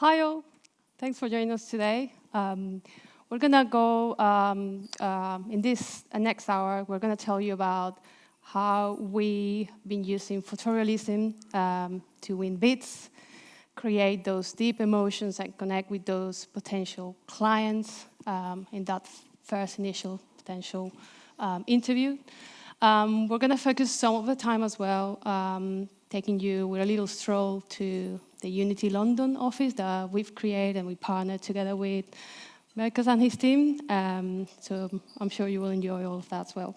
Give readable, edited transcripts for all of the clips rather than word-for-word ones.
Hi all, thanks for joining us today. We're gonna go, in this next hour, we're gonna tell you about how we've been using photorealism to win bids, create those deep emotions and connect with those potential clients in that first initial potential interview. We're gonna focus some of the time as well, taking you with a little stroll to the Unity London office that we've created and we partnered together with Mirko and his team. So I'm sure you will enjoy all of that as well.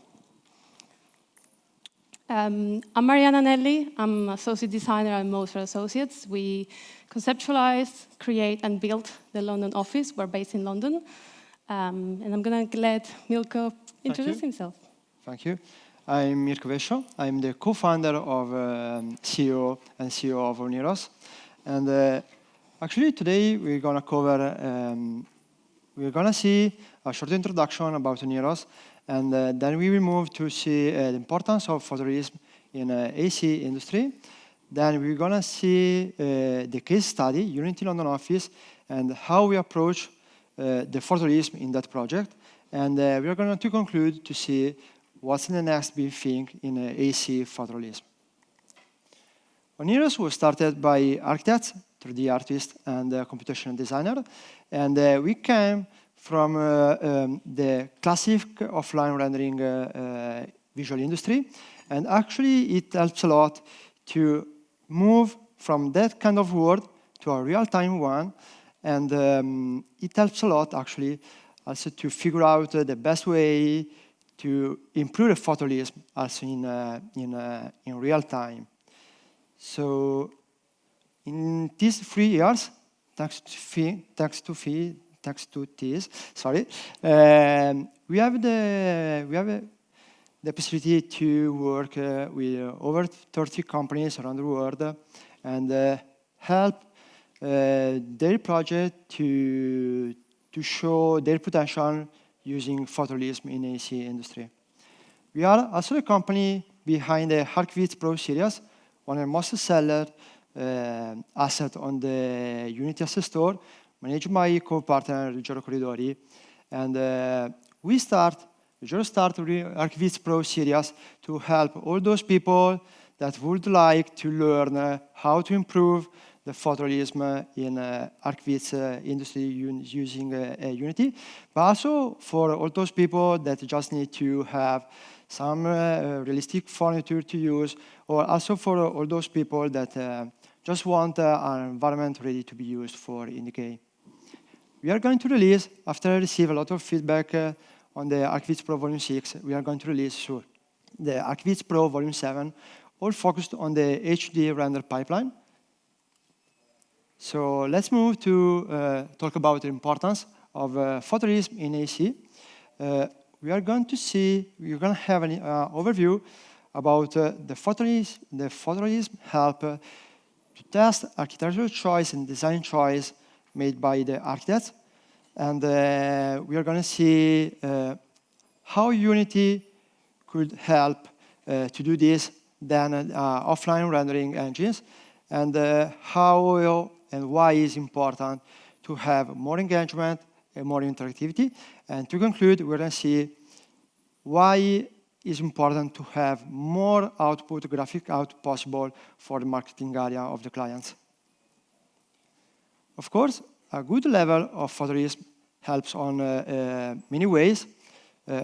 I'm Mariana Anelli. I'm associate designer at Moser Associates. We conceptualized, create, and built the London office. We're based in London. And I'm going to let Mirko introduce himself. Thank you. I'm Mirko Vescio. I'm the co-founder of CEO and CEO of Oneiros. And actually today we're going to cover, we're going to see a short introduction about Oneiros, and then we will move to see the importance of photorealism in AC industry. Then we're going to see the case study, Unity London office, and how we approach the photorealism in that project. And we're going to conclude to see what's the next big thing in AC photorealism. Oneiros was started by architects, 3D artists, and computational designer. And we came from the classic offline rendering visual industry. And actually, it helps a lot to move from that kind of world to a real-time one. And it helps a lot, actually, also to figure out the best way to improve the photorealism also in real time. So in these 3 years, thanks to this, sorry, we have the possibility to work with over 30 companies around the world and help their project to show their potential using photorealism in the AC industry. We are also the company behind the ArcViz Pro series, one of the most seller asset on the Unity Asset Store, managed by co-partner Ruggero Corridori. And we start with ArcViz Pro series to help all those people that would like to learn how to improve the photorealism in ArcViz industry using Unity, but also for all those people that just need to have some realistic furniture to use, or also for all those people that just want an environment ready to be used for in the game. We are going to release, after I receive a lot of feedback on the ArcViz Pro Volume 6, we are going to release soon the ArcViz Pro Volume 7, all focused on the HD render pipeline. So let's move to talk about the importance of photorealism in AC. We are going to see, we're going to have an overview about the photorealism help to test architectural choice and design choice made by the architects. And we are going to see how Unity could help to do this than offline rendering engines, and how and why it's important to have more engagement and more interactivity. And to conclude, we're going to see why it's important to have more output, graphic output possible for the marketing area of the clients. Of course, a good level of photorealism helps on many ways.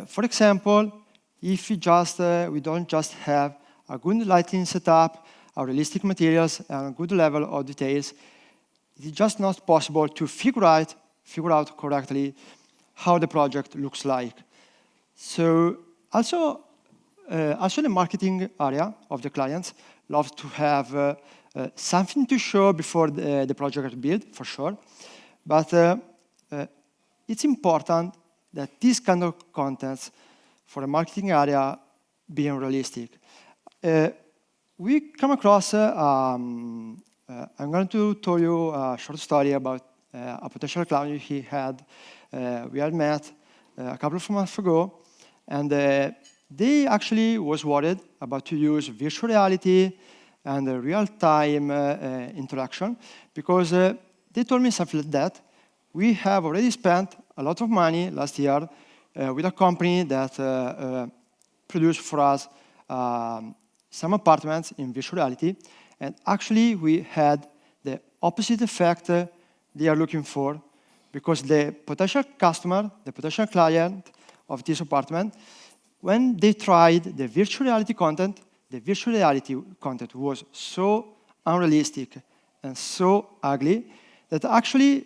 For example, if we don't just have a good lighting setup, a realistic materials, and a good level of details, it's just not possible to figure out correctly how the project looks like. So also the marketing area of the clients loves to have something to show before the project is built, for sure. But it's important that this kind of contents for the marketing area being realistic. We come across, I'm going to tell you a short story about a potential client we had met a couple of months ago, and they actually was worried about to use virtual reality and real-time interaction, because they told me something like that. We have already spent a lot of money last year with a company that produced for us some apartments in virtual reality, and actually we had the opposite effect they are looking for, because the potential customer, the potential client of this apartment, when they tried the virtual reality content, the virtual reality content was so unrealistic and so ugly that actually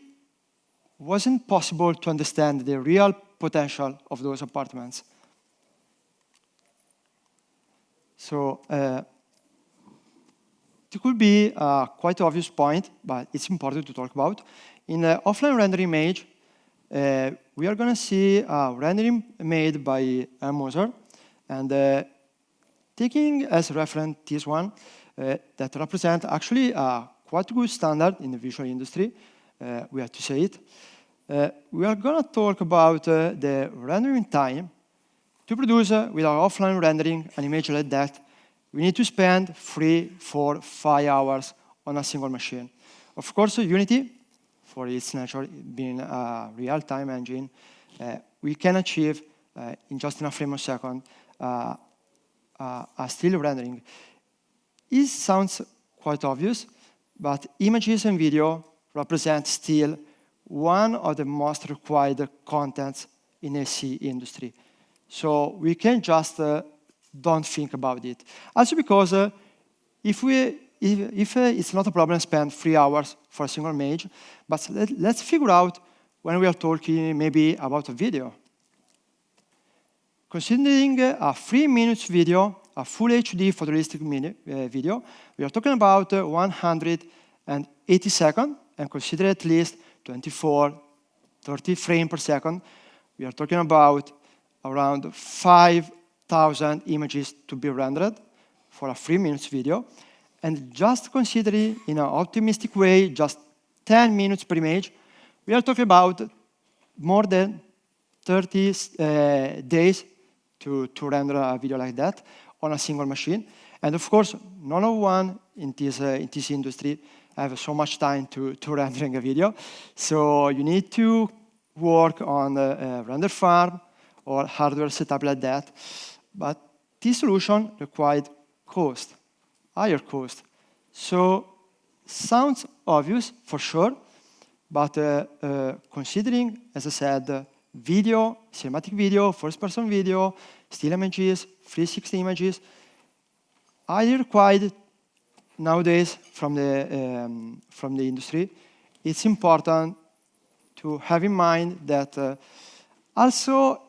wasn't possible to understand the real potential of those apartments. So it could be a quite obvious point, but it's important to talk about. In the offline rendering image, we are going to see a rendering made by Moser, and taking as reference this one, that represents actually a quite good standard in the visual industry, we have to say it. We are going to talk about the rendering time. To produce with our offline rendering an image like that, we need to spend 3, 4, 5 hours on a single machine. Of course, Unity, for its nature being a real-time engine, we can achieve in just in a frame a second a still rendering. It sounds quite obvious, but images and video represent still one of the most required contents in the AC industry. So we can just don't think about it. Also because if it's not a problem to spend 3 hours for a single image, but let's figure out when we are talking maybe about a video. Considering a 3-minute video, a full HD photorealistic video, we are talking about 180 seconds, and consider at least 24, 30 frames per second. We are talking about around 5,000 images to be rendered for a 3-minute video. And just considering in an optimistic way, just 10 minutes per image, we are talking about more than 30 days to render a video like that on a single machine. And of course, no one in this industry have so much time to rendering a video. So you need to work on a render farm or hardware setup like that. But this solution required cost, higher cost. So sounds obvious for sure, but considering, as I said, video, cinematic video, first-person video, still images, 360 images, highly required nowadays from the industry. It's important to have in mind that also,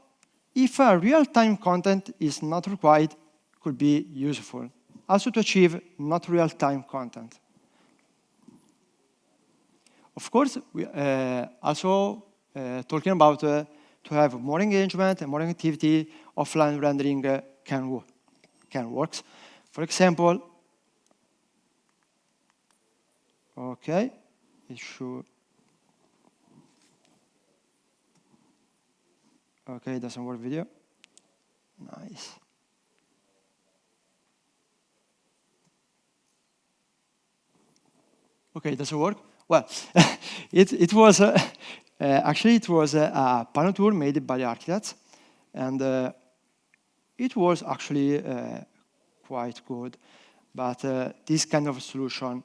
if a real-time content is not required, could be useful. Also to achieve not real-time content. Of course, we also talking about to have more engagement and more activity, offline rendering can work. For example, okay, it should. Okay, it doesn't work video. Nice. Okay, it doesn't work. Well, it was actually it was a panel tour made by the architects, and it was actually quite good. But this kind of solution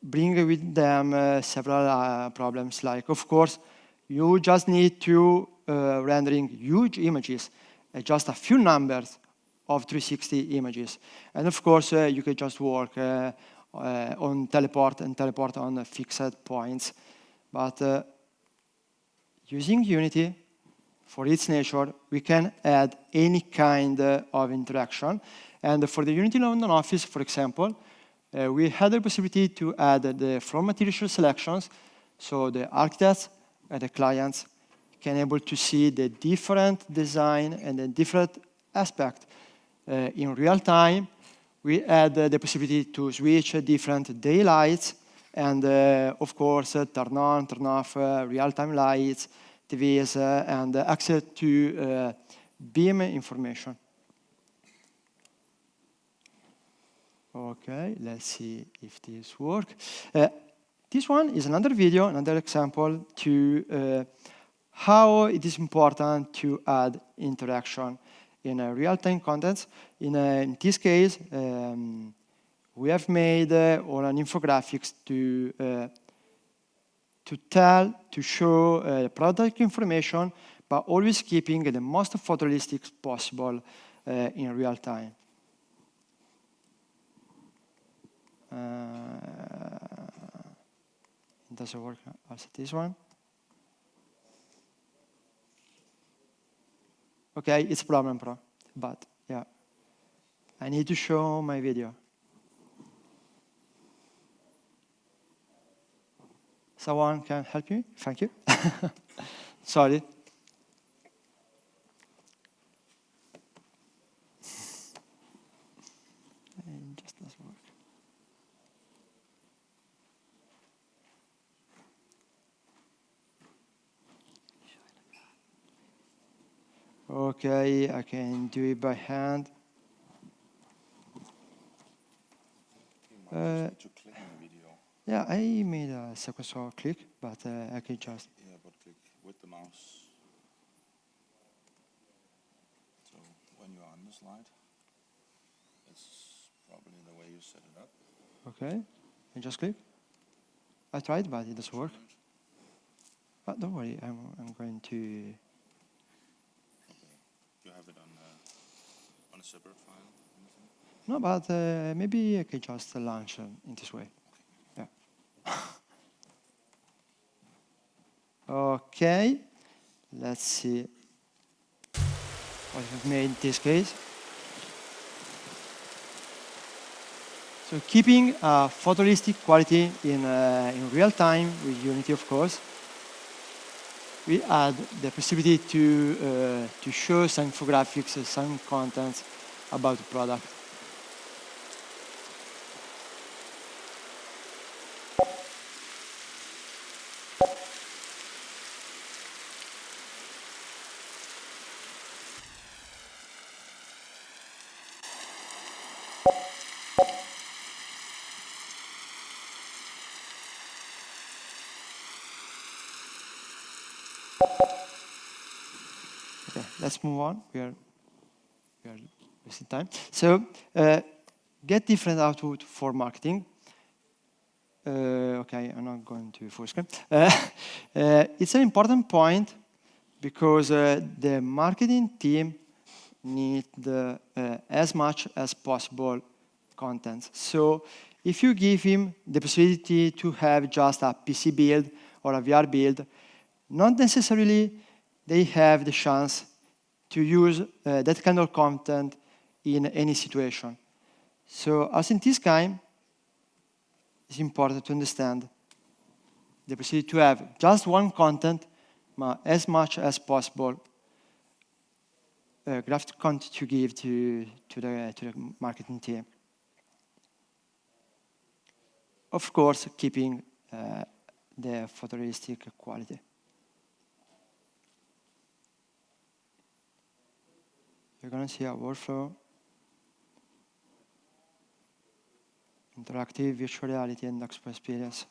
bring with them several problems. Like, of course, you just need to rendering huge images, just a few numbers of 360 images. And of course, you can just work on teleport on fixed points. But using Unity, for its nature, we can add any kind of interaction. And for the Unity London office, for example, we had the possibility to add the from material selections, so the architects and the clients can able to see the different design and the different aspect in real time. We add the possibility to switch different daylights and, of course, turn on, turn off real-time lights, TVs, and access to beam information. Okay, let's see if this works. this one is another video, another example to how it is important to add interaction in real-time contents. In this case, we have made all an infographics to show product information, but always keeping the most photorealistic possible in real time. It doesn't work also this one. Okay, it's a problem, but yeah. I need to show my video. Someone can help me? Thank you. Sorry. It just doesn't work. Okay, I can do it by hand. To click on the video. Yeah, I made a sequential click, but I can just. Yeah, but click with the mouse. So when you're on the slide, it's probably the way you set it up. Okay, and just click. I tried, but it doesn't work. But don't worry, I'm going to. You have it on a separate file? Anything? No, but maybe I can just launch in this way. Yeah. Okay, let's see what we've made in this case. So keeping photorealistic quality in real time with Unity, of course. We add the possibility to show some infographics, some contents about the product. Okay, let's move on. We are wasting time. So, get different output for marketing. Okay, I'm not going to full screen. It's an important point because the marketing team need as much as possible content. So, if you give him the possibility to have just a PC build or a VR build, not necessarily they have the chance to use that kind of content in any situation. So as in this kind, it's important to understand the possibility to have just one content, but as much as possible graphic content to give to the marketing team. Of course, keeping the photorealistic quality. You're going to see a workflow, interactive, virtual reality, and expo experience.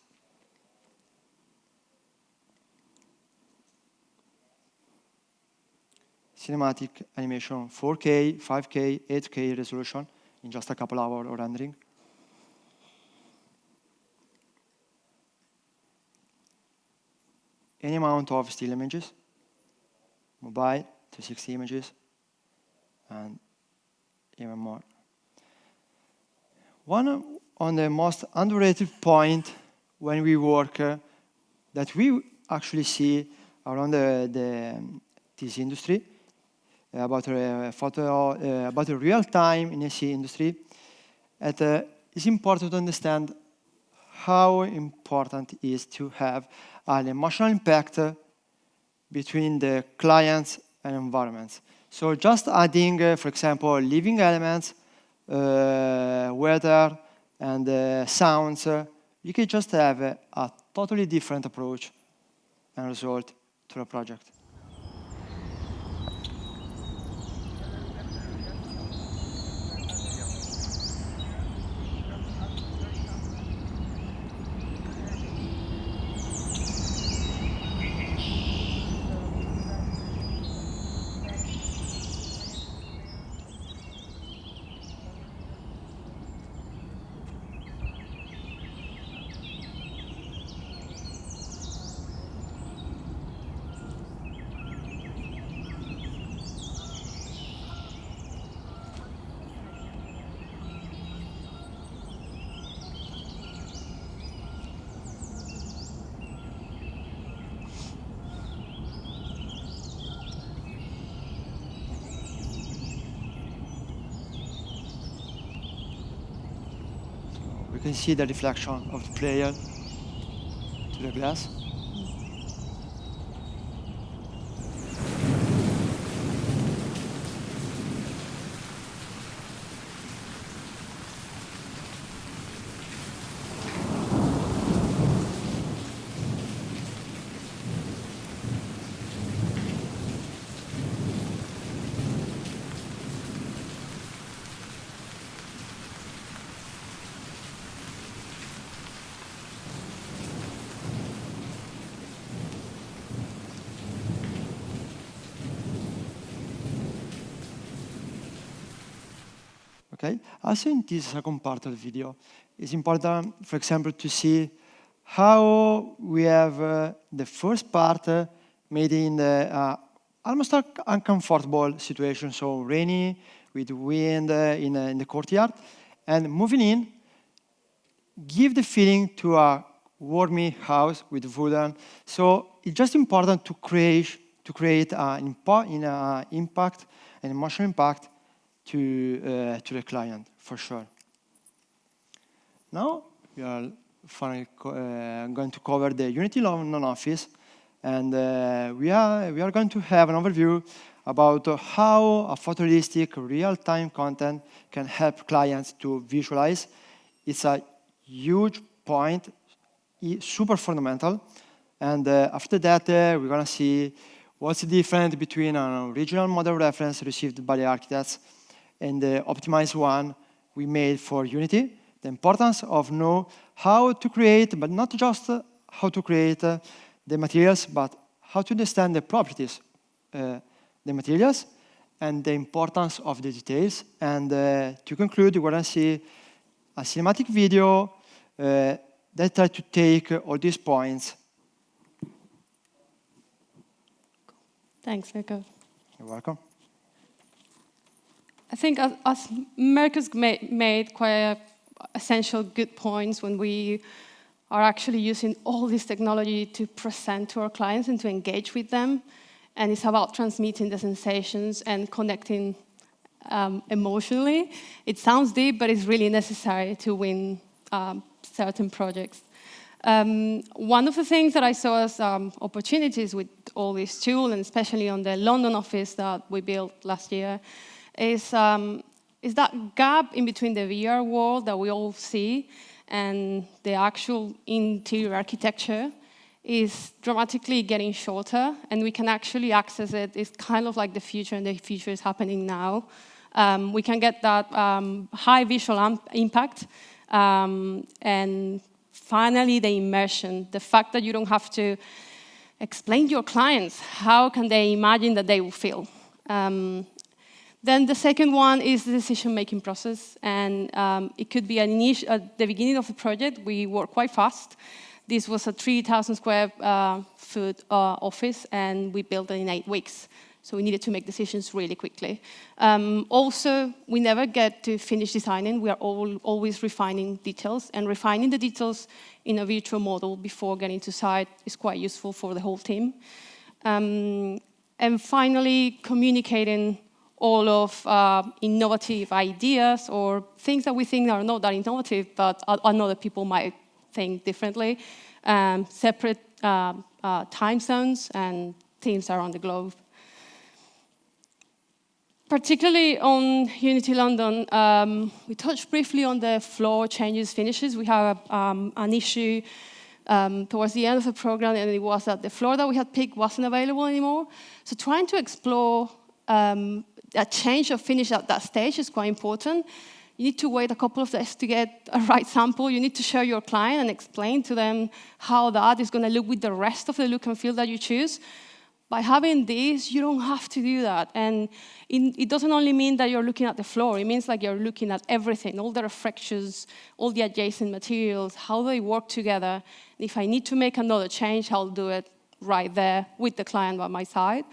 Cinematic animation, 4K, 5K, 8K resolution in just a couple hours of rendering. Any amount of still images, mobile, 360 images, and even more. One on the most underrated point when we work that we actually see around this industry about about the real time in the industry, it's important to understand how important it is to have an emotional impact between the clients and environments. So just adding, for example, living elements, weather, and sounds, you can just have a totally different approach and result to the project. we can see the reflection of the player to the glass. Okay. Also in this second part of the video, it's important, for example, to see how we have the first part made in the almost uncomfortable situation, so rainy, with wind in the courtyard, and moving in, give the feeling to a warmy house with wooden. So it's just important to create an impact, an emotional impact to the client, for sure. Now, we are finally going to cover the Unity London office, and we are going to have an overview about how a photorealistic real-time content can help clients to visualize. It's a huge point, super fundamental, and after that, we're going to see what's the difference between an original model reference received by the architects and the optimized one we made for Unity, the importance of know how to create, but not just how to create the materials, but how to understand the properties, the materials, and the importance of the details. And to conclude, we're going to see a cinematic video that tries to take all these points. Thanks, Mirko. You're welcome. I think as Mirko's made quite essential good points when we are actually using all this technology to present to our clients and to engage with them. And it's about transmitting the sensations and connecting emotionally. It sounds deep, but it's really necessary to win certain projects. One of the things that I saw as opportunities with all this tool, and especially on the London office that we built last year, is that gap in between the VR world that we all see and the actual interior architecture is dramatically getting shorter, and we can actually access it. It's kind of like the future, and the future is happening now. We can get that high visual impact, and finally the immersion, the fact that you don't have to explain to your clients how can they imagine that they will feel. Then the second one is the decision-making process, and it could be at the beginning of the project. We work quite fast. This was a 3,000 square foot office, and we built it in 8 weeks. So we needed to make decisions really quickly. Also, we never get to finish designing. We are always refining details, and refining the details in a virtual model before getting to site is quite useful for the whole team. And finally, communicating all of innovative ideas or things that we think are not that innovative, but other people might think differently. Separate time zones and teams around the globe. Particularly on Unity London, we touched briefly on the floor changes, finishes. We have an issue towards the end of the program, and it was that the floor that we had picked wasn't available anymore. So trying to explore a change of finish at that stage is quite important. You need to wait a couple of days to get a right sample. You need to show your client and explain to them how that is going to look with the rest of the look and feel that you choose. By having this, you don't have to do that. And it doesn't only mean that you're looking at the floor. It means like you're looking at everything, all the reflections, all the adjacent materials, how they work together. If I need to make another change, I'll do it right there with the client by my side.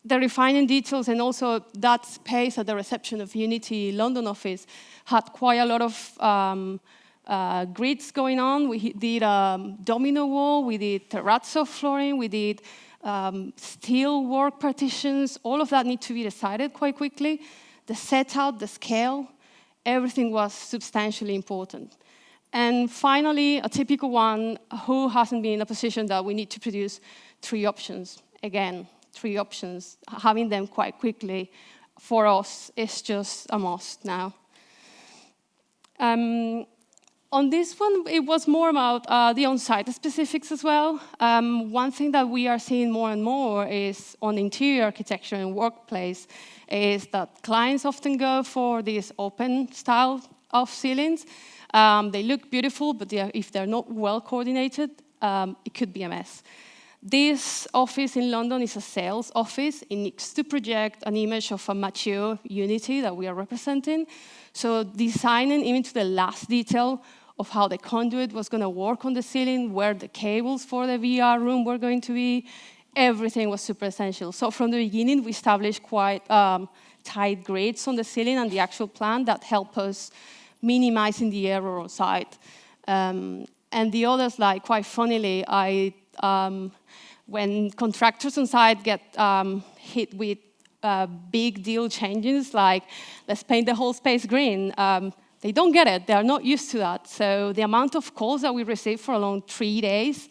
The refining details and also that space at the reception of Unity London office had quite a lot of grids going on. We did a domino wall, we did terrazzo flooring, we did steel work partitions. All of that need to be decided quite quickly. The setup, the scale, everything was substantially important. And finally, a typical one, who hasn't been in a position that we need to produce 3 options? Again, 3 options. Having them quite quickly for us is just a must now. On this one, it was more about the on-site specifics as well. One thing that we are seeing more and more is on interior architecture and workplace is that clients often go for this open style of ceilings. They look beautiful, but if they're not well coordinated, it could be a mess. This office in London is a sales office. It needs to project an image of a mature unity that we are representing. So designing even to the last detail of how the conduit was going to work on the ceiling, where the cables for the VR room were going to be, everything was super essential. So from the beginning, we established quite tight grids on the ceiling and the actual plan that help us minimizing the error on site. And the others, like quite funnily, when contractors on site get hit with big deal changes, like let's paint the whole space green, they don't get it. They are not used to that. So the amount of calls that we receive for along 3 days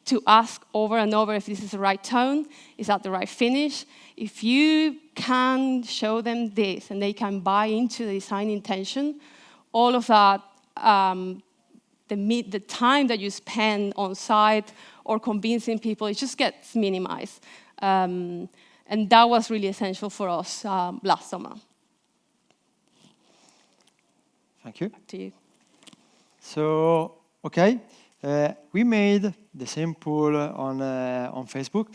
to ask over and over if this is the right tone, is that the right finish. If you can show them this and they can buy into the design intention, all of that, the time that you spend on site or convincing people, it just gets minimized. And that was really essential for us last summer. Thank you. Back to you. So, okay, we made the same poll on Facebook.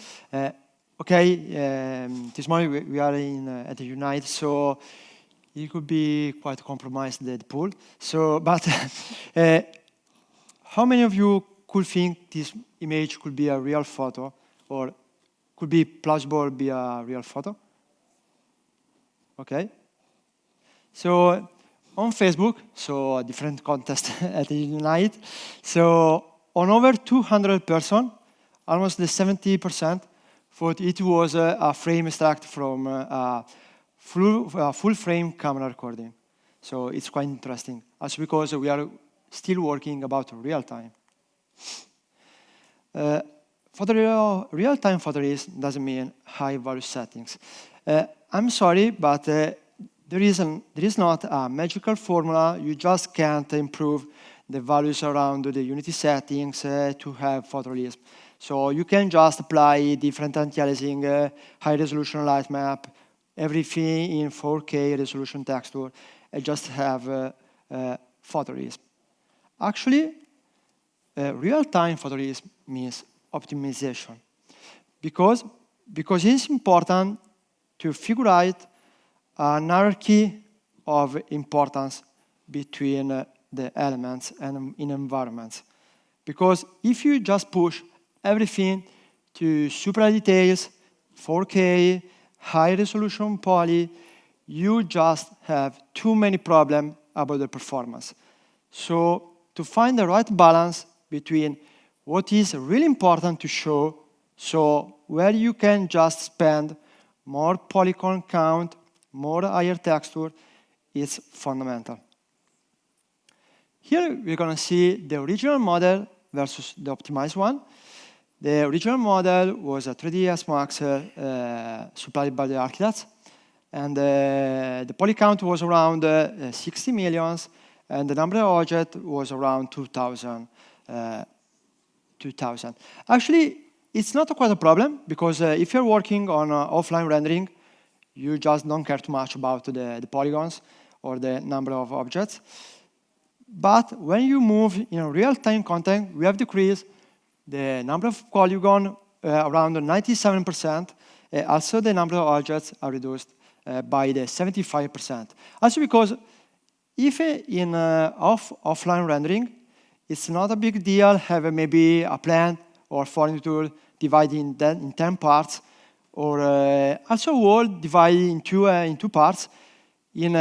This morning we are at the Unite, so it could be quite compromised, the pool. So, but how many of you could think this image could be a real photo, or could be plausible be a real photo? Okay. So on Facebook, so a different contest at the Unite. So on over 200 person, almost the 70% thought it was a frame extract from a full frame camera recording. So it's quite interesting, also because we are still working about real time. For the real-time photorealism doesn't mean high value settings. I'm sorry, but there is not a magical formula. You just can't improve the values around the Unity settings to have photorealism. So you can just apply different anti-aliasing, high-resolution light map, everything in 4K resolution texture, and just have photorealism. Actually, real-time photorealism means optimization, because it's important to figure out an hierarchy of importance between the elements and in environments. Because if you just push everything to super high details, 4K, high resolution poly, you just have too many problems about the performance. So to find the right balance between what is really important to show, so where you can just spend more polygon count, more higher texture, is fundamental. Here we're going to see the original model versus the optimized one. The original model was a 3ds Max supplied by the architects, and the poly count was around 60 millions, and the number of objects was around 2,000. Actually, it's not quite a problem, because if you're working on offline rendering, you just don't care too much about the polygons or the number of objects. But when you move in a real-time content, we have decreased the number of polygons around 97%. Also, the number of objects are reduced by the 75%. Also because if in offline rendering, it's not a big deal, have maybe a plant or furniture divided in 10 parts, or also a wall divided in two parts. In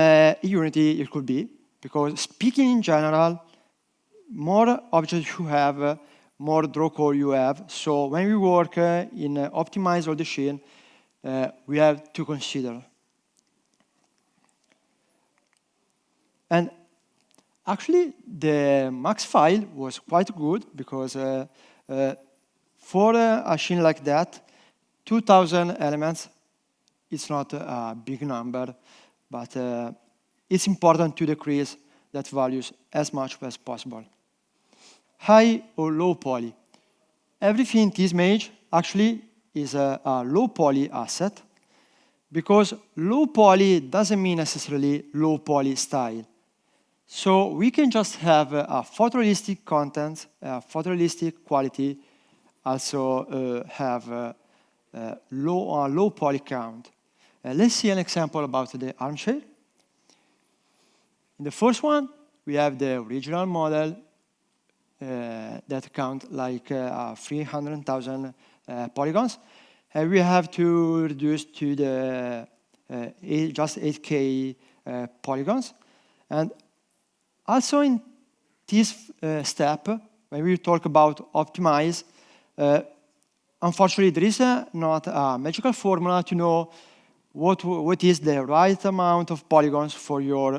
Unity, it could be, because speaking in general, more objects you have, more draw code you have. So when we work in optimize all the scene, we have to consider. And actually, the max file was quite good because for a machine like that, 2,000 elements, it's not a big number, but it's important to decrease that values as much as possible. High or low poly. Everything in this image actually is a low poly asset, because low poly doesn't mean necessarily low poly style. So we can just have a photorealistic content, a photorealistic quality, also have a low poly count. Let's see an example about the armchair. In the first one, we have the original model that count like 300,000 polygons. And we have to reduce to the just 8K polygons. And also in this step, when we talk about optimize, unfortunately, there is not a magical formula to know what is the right amount of polygons for your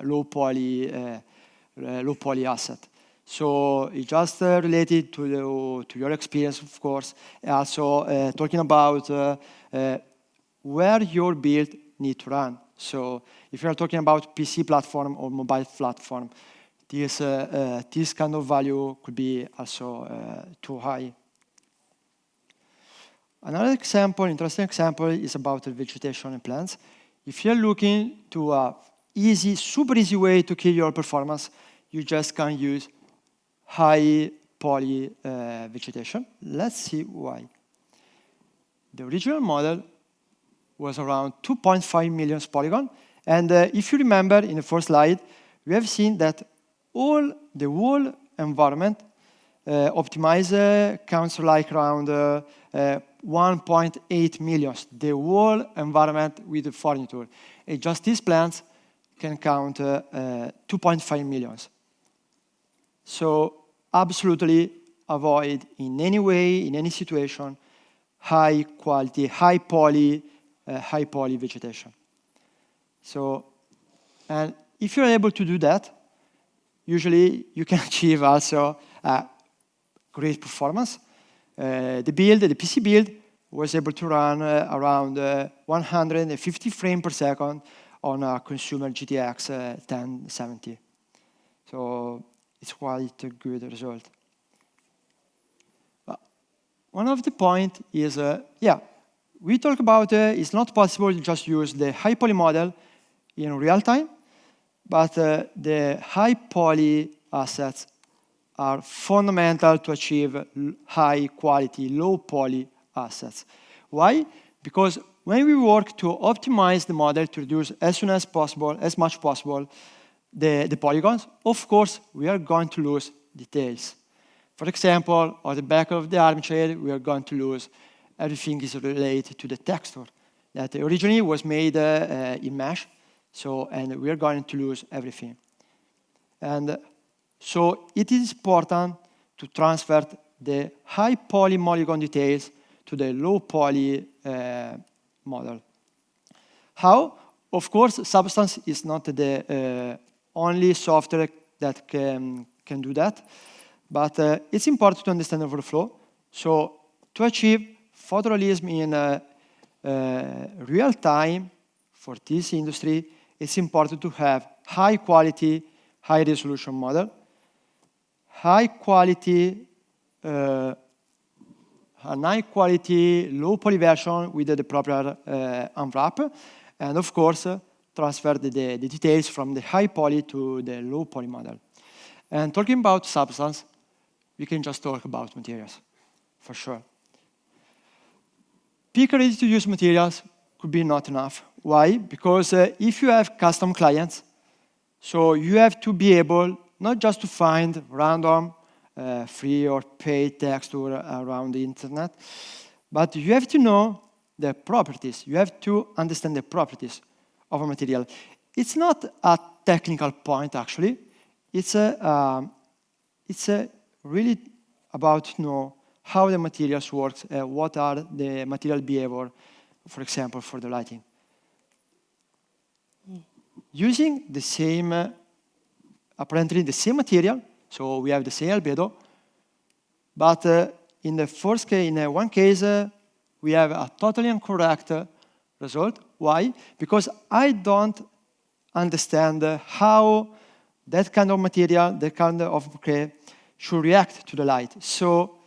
low poly asset. So it's just related to your experience, of course. Also talking about where your build need to run. So if you're talking about PC platform or mobile platform, this kind of value could be also too high. Another example, interesting example, is about the vegetation and plants. If you're looking to a super easy way to kill your performance, you just can use high poly vegetation. Let's see why. The original model was around 2.5 million polygons. And if you remember in the first slide, we have seen that the whole environment optimized counts like around 1.8 million. The whole environment with the furniture. And just these plants can count 2.5 million. So absolutely avoid in any way, in any situation, high quality, high poly vegetation. So, and if you're able to do that, usually you can achieve also great performance. The PC build was able to run around 150 frames per second on a consumer GTX 1070. So it's quite a good result. One of the point is, we talk about it's not possible to just use the high poly model in real time, but the high poly assets are fundamental to achieve high quality, low poly assets. Why? Because when we work to optimize the model to reduce as much possible, the polygons, of course, we are going to lose details. For example, on the back of the armchair, we are going to lose everything is related to the texture that originally was made in mesh. So, and we are going to lose everything. And so it is important to transfer the high poly polygon details to the low poly model. How? Of course, Substance is not the only software that can do that, but it's important to understand the workflow. So to achieve photorealism in real time for this industry, it's important to have high quality, high resolution model, high quality, low poly version with the proper unwrap, and of course, transfer the details from the high poly to the low poly model. And talking about Substance, we can just talk about materials, for sure. Pick ready-to-use materials could be not enough. Why? Because if you have custom clients, so you have to be able not just to find random free or paid texture around the internet, but you have to know the properties. You have to understand the properties of a material. It's not a technical point, actually. It's really about to know how the materials work, what are the material behavior, for example, for the lighting. Using the same apparently the same material, so we have the same albedo, but in the first case, in one case, we have a totally incorrect result. Why? Because I don't understand how that kind of material, that kind of bouquet should react to the light. So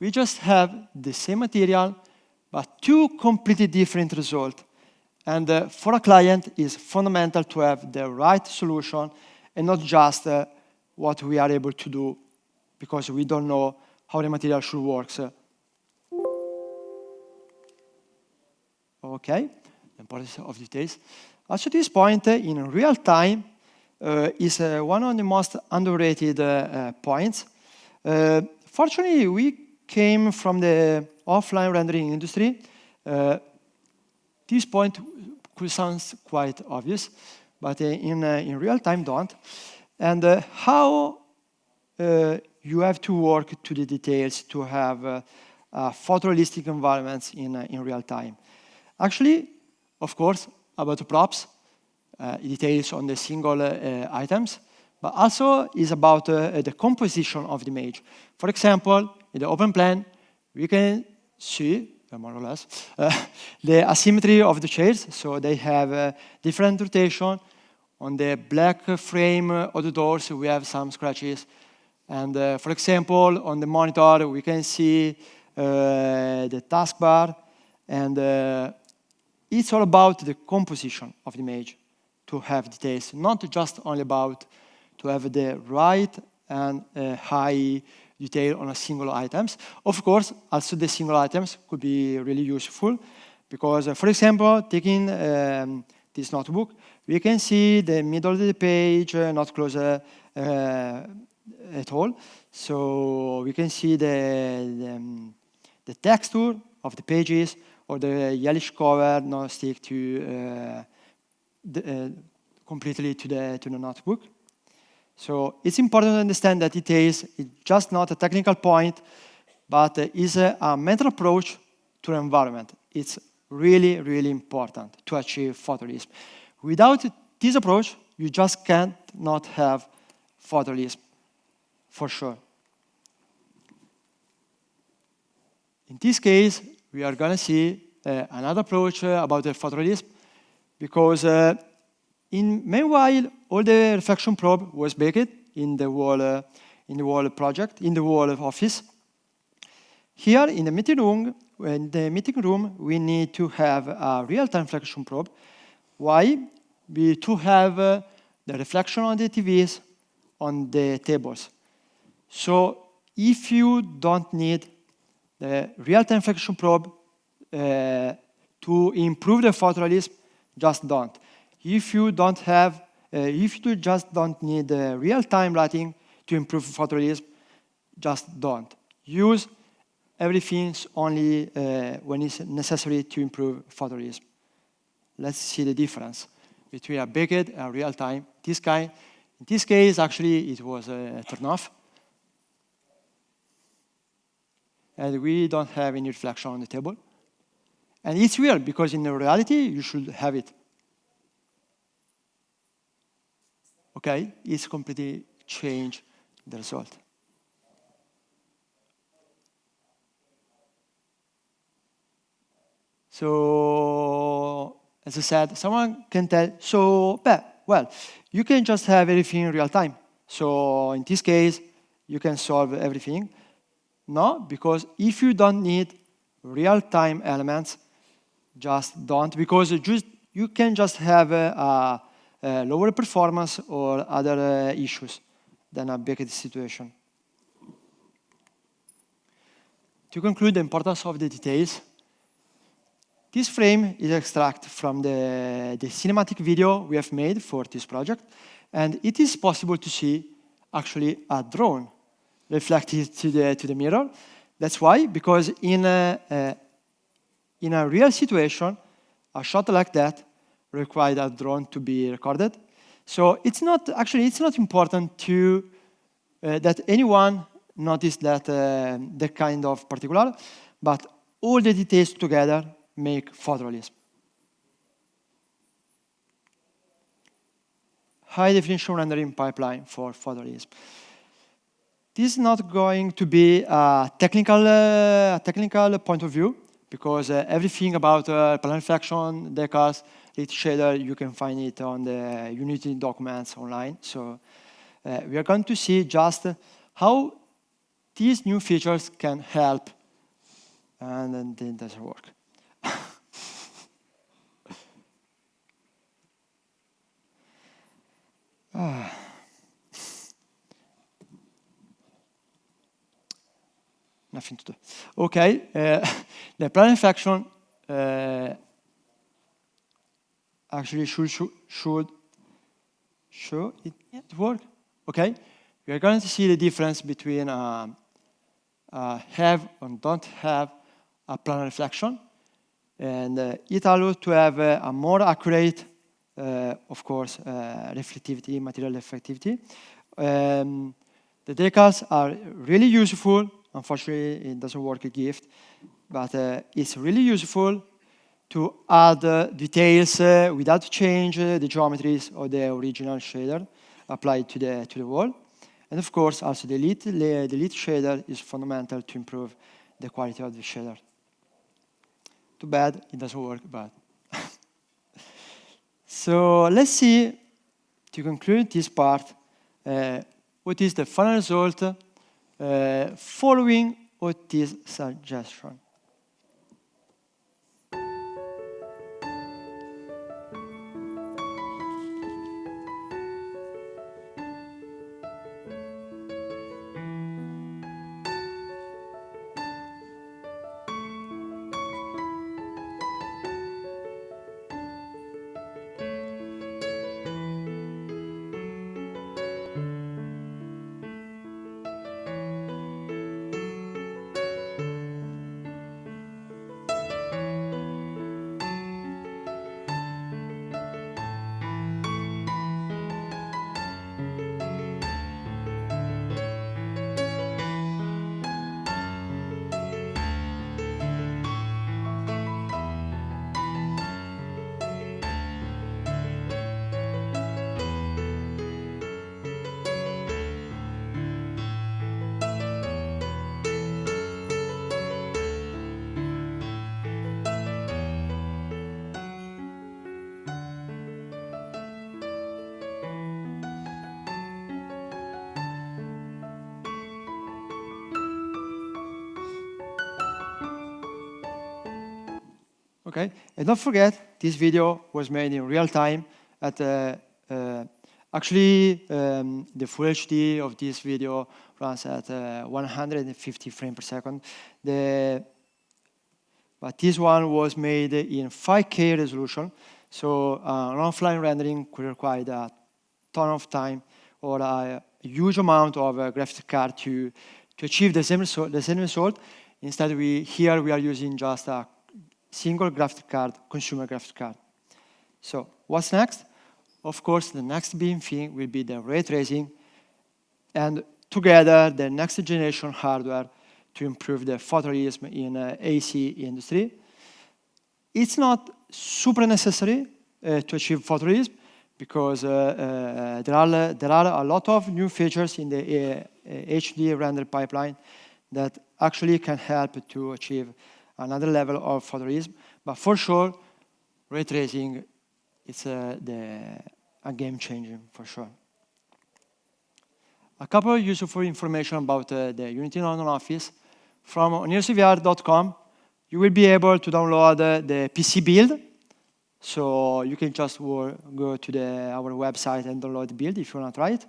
we just have the same material, but two completely different results. And for a client, it's fundamental to have the right solution and not just what we are able to do because we don't know how the material should work. Okay, the importance of details. Also, this point in real time is one of the most underrated points. Fortunately, we came from the offline rendering industry. This point could sound quite obvious, but in real time don't. And how you have to work to the details to have photorealistic environments in real time. Actually, of course, about the props, details on the single items, but also is about the composition of the image. For example, in the open plan, we can see, more or less, the asymmetry of the chairs. So they have different rotation. On the black frame of the doors, we have some scratches. And for example, on the monitor, we can see the taskbar. And it's all about the composition of the image to have details, not just only about to have the right and high detail on a single items. Of course, also the single items could be really useful because, for example, taking this notebook, we can see the middle of the page not close at all. So we can see the texture of the pages or the yellowish cover not stick to completely to the notebook. So it's important to understand that details is just not a technical point, but is a mental approach to the environment. It's really, really important to achieve photorealism. Without this approach, you just can't not have photorealism, for sure. In this case, we are going to see another approach about the photorealism, because meanwhile, all the reflection probe was baked in the wall project, in the wall office. Here in the meeting room, we need to have a real-time reflection probe. Why? To have the reflection on the TVs on the tables. So if you don't need the real-time reflection probe to improve the photorealism, just don't. If you just don't need the real-time lighting to improve photorealism, just don't. Use everything only when it's necessary to improve photorealism. Let's see the difference between a baked and real-time. In this case, actually, it was turned off. And we don't have any reflection on the table. And it's weird, because in reality, you should have it. Okay, it's completely changed the result. So, as I said, someone can tell, well, you can just have everything in real time. So in this case, you can solve everything. No, because if you don't need real-time elements, just don't, because you can just have a lower performance or other issues than a baked situation. To conclude the importance of the details, this frame is extracted from the cinematic video we have made for this project, and it is possible to see actually a drone reflected to the mirror. That's why, because in a real situation, a shot like that required a drone to be recorded. So it's not important to that anyone notice that kind of particular, but all the details together make photorealism. high-definition rendering pipeline for photorealism. This is not going to be a technical point of view, because everything about plan reflection, decals, lit shader, you can find it on the Unity documents online. So we are going to see just how these new features can help, and then it doesn't work. Nothing to do. Okay, the plan reflection actually should it work. Okay, we are going to see the difference between have and don't have a plan reflection, and it allows to have a more accurate, of course, reflectivity, material reflectivity. The decals are really useful. Unfortunately, it doesn't work a gift, but it's really useful to add details without change the geometries of the original shader applied to the wall. And of course, also the lit shader is fundamental to improve the quality of the shader. Too bad it doesn't work, but so let's see, to conclude this part, what is the final result following all this suggestion. Okay, and don't forget, this video was made in real time at actually the full HD of this video runs at 150 frames per second. But this one was made in 5K resolution, so an offline rendering could require a ton of time or a huge amount of graphics card to achieve the same result. Instead, here we are using just a single graphics card, consumer graphics card. So what's next? Of course, the next big thing will be the ray tracing, and together the next generation hardware to improve the photorealism in AC industry. It's not super necessary to achieve photorealism, because there are a lot of new features in the HD render pipeline that actually can help to achieve another level of photorealism. But for sure, ray tracing is a game changing for sure. A couple of useful information about the Unity London office. From oneirosvr.com, you will be able to download the PC build. So you can just go to our website and download the build if you want to try it.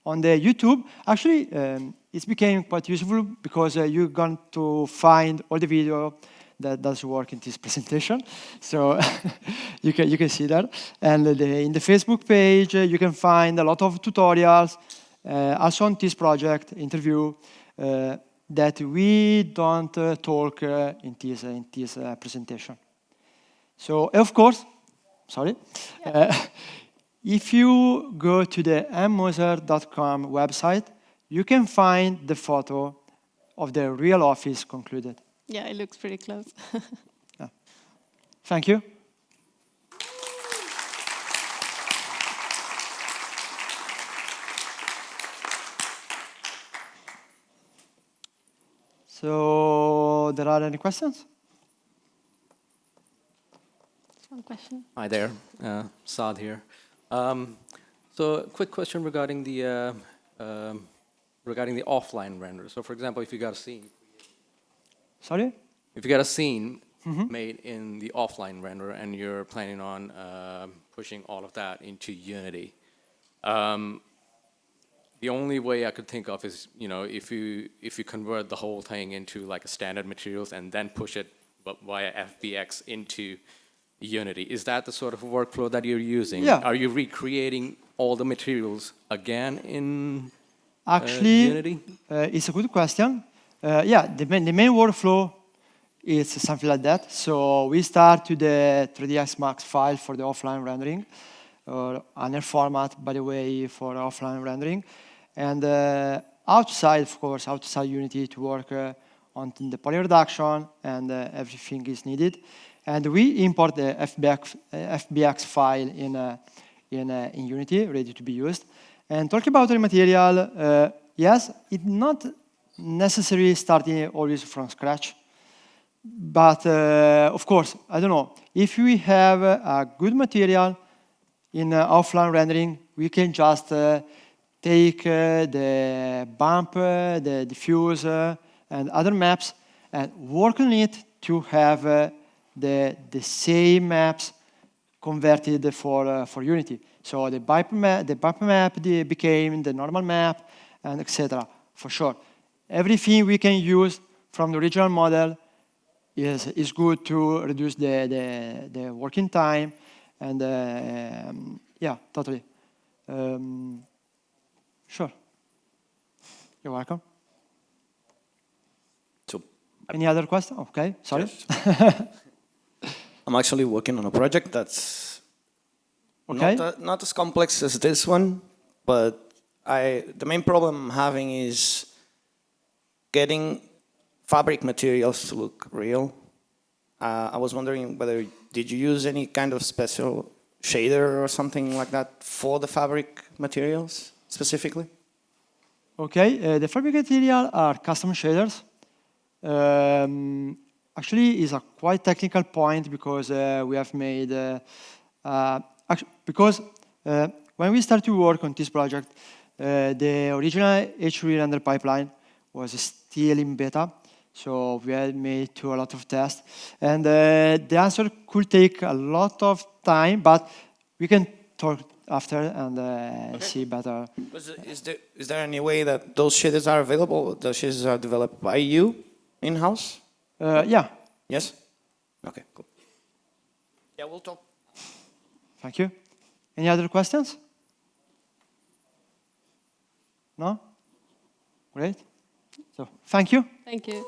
On the YouTube, actually, it's became quite useful because you're going to find all the video that does work in this presentation. So you can see that. And in the Facebook page, you can find a lot of tutorials, also on this project, interview, that we don't talk in this presentation. So, of course, sorry. If you go to the moser.com website, you can find the photo of the real office concluded. Yeah, it looks pretty close. Yeah. Thank you. So there are any questions? One question. Hi there, Saad here. So, quick question regarding the offline render. So, for example, if you got a scene, Sorry? made in the offline render and you're planning on pushing all of that into Unity, the only way I could think of is, you know, if you convert the whole thing into like a standard materials and then push it via FBX into Unity. Is that the sort of workflow that you're using? Yeah. Are you recreating all the materials again in Actually, Unity? it's a good question. Yeah, the main workflow is something like that. So we start to the 3ds Max file for the offline rendering, or another format, by the way, for offline rendering. And outside, of course, outside Unity to work on the poly reduction and everything is needed. And we import the FBX file in Unity, ready to be used. And talking about the material, yes, it's not necessarily starting always from scratch. But of course, I don't know, if we have a good material in offline rendering, we can just take the bump, the diffuse, and other maps and work on it to have the same maps converted for Unity. So the bump map became the normal map, and etc. For sure, everything we can use from the original model is good to reduce the working time, and yeah, totally. Sure. You're welcome. So, Any other question? Okay, sorry. yes. I'm actually working on a project that's Okay. not as complex as this one, but the main problem I'm having is getting fabric materials to look real. I was wondering whether did you use any kind of special shader or something like that for the fabric materials specifically? Okay, the fabric material are custom shaders. Actually, is a quite technical point because we have made because when we started to work on this project, the original HDRP render pipeline was still in beta, so we had made a lot of tests, and the answer could take a lot of time, but we can talk after and see better. Is there any way that those shaders are available? Those shaders are developed by you in-house? Yeah. Yes? Okay, cool. Yeah, we'll talk. Thank you. Any other questions? No? Great. So, thank you. Thank you.